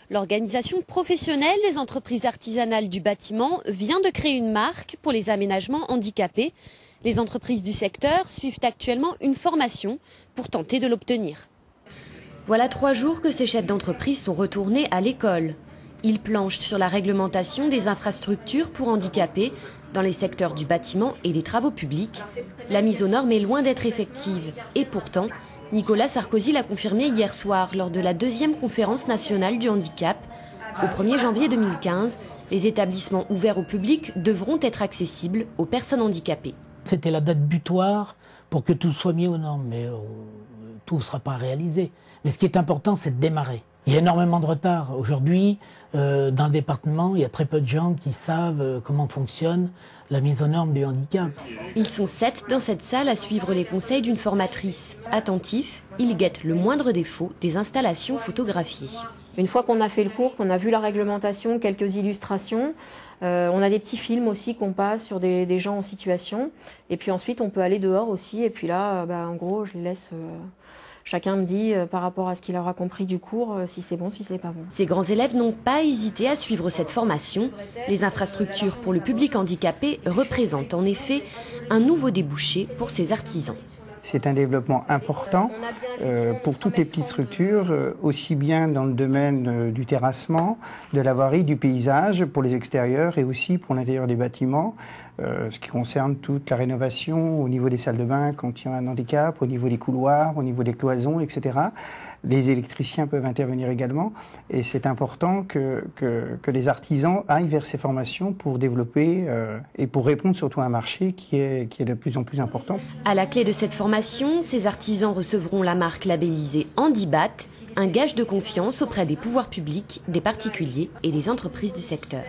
L'organisation professionnelle des entreprises artisanales du bâtiment vient de créer une marque pour les aménagements handicapés. Les entreprises du secteur suivent actuellement une formation pour tenter de l'obtenir. Voilà 3 jours que ces chefs d'entreprise sont retournés à l'école. Ils planchent sur la réglementation des infrastructures pour handicapés dans les secteurs du bâtiment et des travaux publics. La mise aux normes est loin d'être effective. Et pourtant, Nicolas Sarkozy l'a confirmé hier soir lors de la 2e conférence nationale du handicap. Au 1er janvier 2015, les établissements ouverts au public devront être accessibles aux personnes handicapées. C'était la date butoir pour que tout soit mis aux normes, mais tout ne sera pas réalisé. Mais ce qui est important, c'est de démarrer. Il y a énormément de retard. Aujourd'hui, dans le département, il y a très peu de gens qui savent comment fonctionne la mise aux normes du handicap. Ils sont 7 dans cette salle à suivre les conseils d'une formatrice. Attentifs, ils guettent le moindre défaut des installations photographiées. Une fois qu'on a fait le cours, qu'on a vu la réglementation, quelques illustrations, on a des petits films aussi qu'on passe sur des gens en situation. Et puis ensuite, on peut aller dehors aussi. Et puis là, en gros, je les laisse... Chacun me dit par rapport à ce qu'il aura compris du cours, si c'est bon, si c'est pas bon. Ces grands élèves n'ont pas hésité à suivre cette formation. Les infrastructures pour le public handicapé représentent en effet un nouveau débouché pour ces artisans. C'est un développement important pour toutes les petites structures, aussi bien dans le domaine du terrassement, de la voirie, du paysage, pour les extérieurs et aussi pour l'intérieur des bâtiments, ce qui concerne toute la rénovation au niveau des salles de bain quand il y a un handicap, au niveau des couloirs, au niveau des cloisons, etc. Les électriciens peuvent intervenir également et c'est important que les artisans aillent vers ces formations pour développer et pour répondre surtout à un marché qui est de plus en plus important. À la clé de cette formation, ces artisans recevront la marque labellisée Handibat, un gage de confiance auprès des pouvoirs publics, des particuliers et des entreprises du secteur.